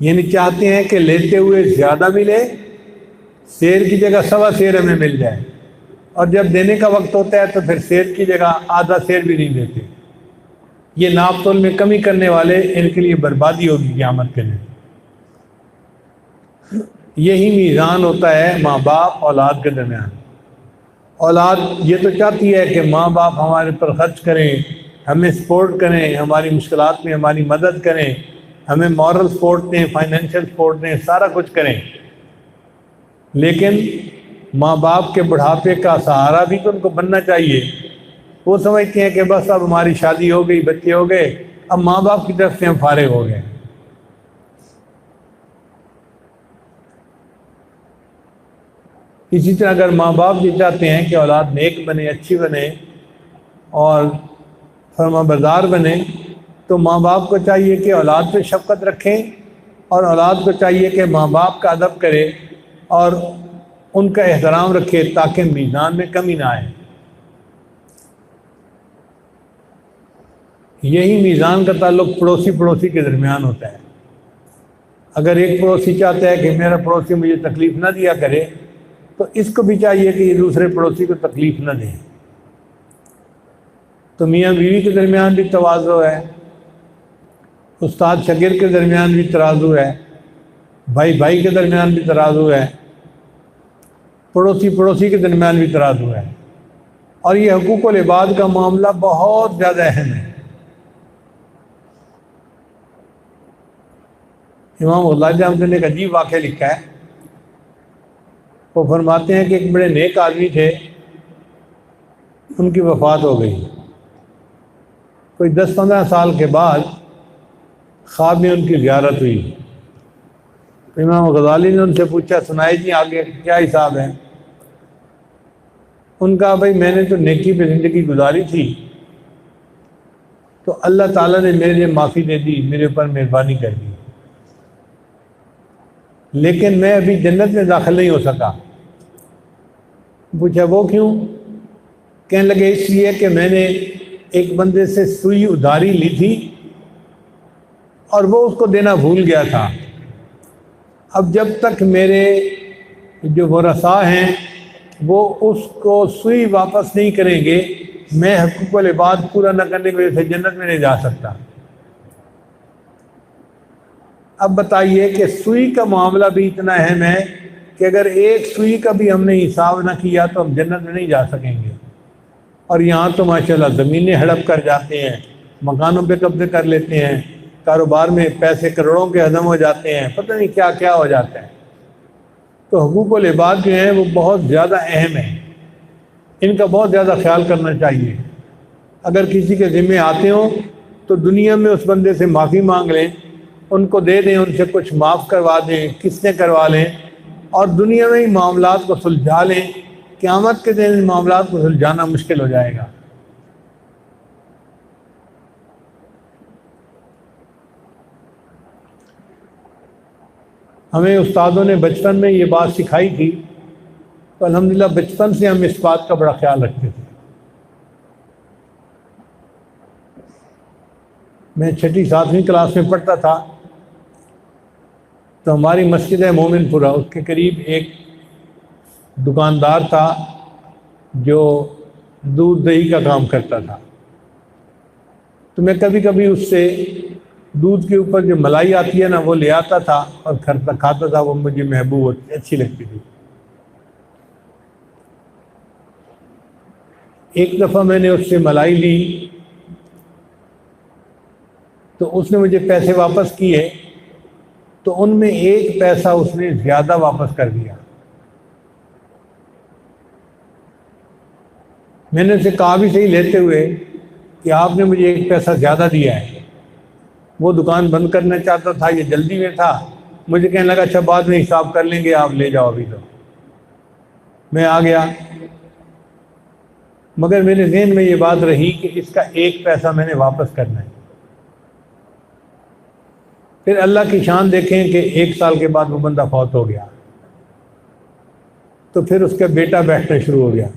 یعنی چاہتے ہیں کہ لیتے ہوئے زیادہ ملے، سیر کی جگہ سوا سیر ہمیں مل جائے، اور جب دینے کا وقت ہوتا ہے تو پھر سیر کی جگہ آدھا سیر بھی نہیں دیتے۔ یہ ناپ تول میں کمی کرنے والے، ان کے لیے بربادی ہوگی قیامت کے دن۔ یہی میزان ہوتا ہے ماں باپ اولاد کے درمیان۔ اولاد یہ تو چاہتی ہے کہ ماں باپ ہمارے پر خرچ کریں، ہمیں سپورٹ کریں، ہماری مشکلات میں ہماری مدد کریں، ہمیں مورل سپورٹ دیں، فائنینشیل سپورٹ دیں، سارا کچھ کریں، لیکن ماں باپ کے بڑھاپے کا سہارا بھی تو ان کو بننا چاہیے۔ وہ سمجھتے ہیں کہ بس اب ہماری شادی ہو گئی، بچے ہو گئے، اب ماں باپ کی طرف سے ہم فارغ ہو گئے۔ اسی طرح اگر ماں باپ یہ چاہتے ہیں کہ اولاد نیک بنے، اچھی بنے اور فرما بردار بنے، تو ماں باپ کو چاہیے کہ اولاد پہ شفقت رکھیں، اور اولاد کو چاہیے کہ ماں باپ کا ادب کرے اور ان کا احترام رکھے، تاکہ میزان میں کمی نہ آئے۔ یہی میزان کا تعلق پڑوسی کے درمیان ہوتا ہے۔ اگر ایک پڑوسی چاہتا ہے کہ میرا پڑوسی مجھے تکلیف نہ دیا کرے، تو اس کو بھی چاہیے کہ یہ دوسرے پڑوسی کو تکلیف نہ دیں۔ تو میاں بیوی کے درمیان بھی تواضع ہے، استاد شاگرد کے درمیان بھی ترازو ہے، بھائی بھائی کے درمیان بھی ترازو ہے، پڑوسی کے درمیان بھی ترازو ہے، اور یہ حقوق العباد کا معاملہ بہت زیادہ اہم ہے۔ امام غزالی رحمۃ اللہ نے ایک عجیب واقعہ لکھا ہے۔ وہ فرماتے ہیں کہ ایک بڑے نیک آدمی تھے، ان کی وفات ہو گئی۔ کوئی 10-15 سال کے بعد خواب میں ان کی زیارت ہوئی۔ تو امام غزالی نے ان سے پوچھا، سنائے جی آگے کیا حساب ہے؟ ان کا بھائی میں نے تو نیکی پہ زندگی گزاری تھی، تو اللہ تعالیٰ نے میرے لیے معافی دے دی، میرے اوپر مہربانی کر دی، لیکن میں ابھی جنت میں داخل نہیں ہو سکا۔ پوچھا وہ کیوں؟ کہنے لگے اس لیے کہ میں نے ایک بندے سے سوئی ادھاری لی تھی اور وہ اس کو دینا بھول گیا تھا۔ اب جب تک میرے جو ورثاء ہیں وہ اس کو سوئی واپس نہیں کریں گے، میں حقوق العباد پورا نہ کرنے کی وجہ سے جنت میں نہیں جا سکتا۔ اب بتائیے کہ سوئی کا معاملہ بھی اتنا اہم ہے کہ اگر ایک سوئی کا بھی ہم نے حساب نہ کیا تو ہم جنت میں نہیں جا سکیں گے۔ اور یہاں تو ماشاءاللہ زمینیں ہڑپ کر جاتے ہیں، مکانوں پہ قبضے کر لیتے ہیں، کاروبار میں پیسے کروڑوں کے ہضم ہو جاتے ہیں، پتہ نہیں کیا کیا ہو جاتا ہے۔ تو حقوق العباد جو ہیں وہ بہت زیادہ اہم ہیں، ان کا بہت زیادہ خیال کرنا چاہیے۔ اگر کسی کے ذمے آتے ہوں تو دنیا میں اس بندے سے معافی مانگ لیں، ان کو دے دیں، ان سے کچھ معاف کروا دیں، قسطیں کروا لیں، اور دنیا میں ہی معاملات کو سلجھا لیں۔ قیامت کے دن ان معاملات کو سلجھانا مشکل ہو جائے گا۔ ہمیں استادوں نے بچپن میں یہ بات سکھائی تھی، تو الحمدللہ بچپن سے ہم اس بات کا بڑا خیال رکھتے تھے۔ میں 6-7ویں کلاس میں پڑھتا تھا، تو ہماری مسجد ہے مومن پورہ، اس کے قریب ایک دکاندار تھا جو دودھ دہی کا کام کرتا تھا۔ تو میں کبھی کبھی اس سے دودھ کے اوپر جو ملائی آتی ہے نا وہ لے آتا تھا اور کھاتا تھا، وہ مجھے محبوب اچھی لگتی تھی۔ ایک دفعہ میں نے اس سے ملائی لی تو اس نے مجھے پیسے واپس کیے، تو ان میں 1 پیسہ اس نے زیادہ واپس کر دیا۔ میں نے اسے کہا بھی صحیح لیتے ہوئے کہ آپ نے مجھے 1 پیسہ زیادہ دیا ہے۔ وہ دکان بند کرنا چاہتا تھا، یہ جلدی میں تھا، مجھے کہنے لگا اچھا بعد میں حساب کر لیں گے، آپ لے جاؤ ابھی۔ تو میں آ گیا، مگر میرے ذہن میں یہ بات رہی کہ اس کا 1 پیسہ میں نے واپس کرنا ہے۔ پھر اللہ کی شان دیکھیں کہ 1 سال کے بعد وہ بندہ فوت ہو گیا، تو پھر اس کا بیٹا بیٹھنا شروع ہو گیا۔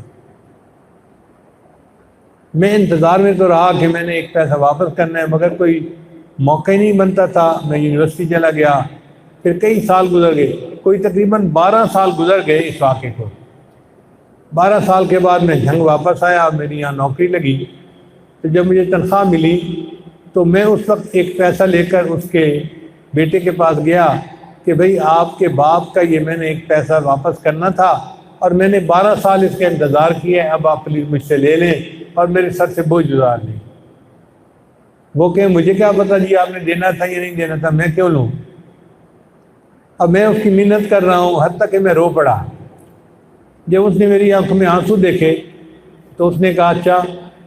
میں انتظار میں تو رہا کہ میں نے 1 پیسہ واپس کرنا ہے، مگر کوئی موقع ہی نہیں بنتا تھا۔ میں یونیورسٹی چلا گیا، پھر کئی سال گزر گئے، کوئی تقریباً 12 سال گزر گئے اس واقعے کو۔ 12 سال کے بعد میں جھنگ واپس آیا، میری یہاں نوکری لگی، تو جب مجھے تنخواہ ملی تو میں اس وقت ایک پیسہ لے کر اس کے بیٹے کے پاس گیا کہ بھئی آپ کے باپ کا یہ میں نے ایک پیسہ واپس کرنا تھا اور میں نے 12 سال اس کا انتظار کیا ہے، اب آپ پلیز مجھ سے لے لیں اور میرے سر سے بوجھ گزار لیں۔ وہ کہ مجھے کیا پتا جی آپ نے دینا تھا یا نہیں دینا تھا، میں کیوں لوں؟ اب میں اس کی منت کر رہا ہوں، حتیٰ کہ میں رو پڑا۔ جب اس نے میری آنکھوں میں آنسو دیکھے تو اس نے کہا اچھا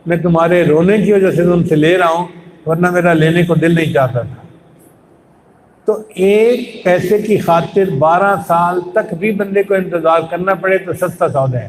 میں تمہارے رونے کی وجہ سے تم سے لے رہا ہوں، ورنہ میرا لینے کو دل نہیں چاہتا تھا۔ تو ایک پیسے کی خاطر 12 سال تک بھی بندے کو انتظار کرنا پڑے تو سستا سودا ہے۔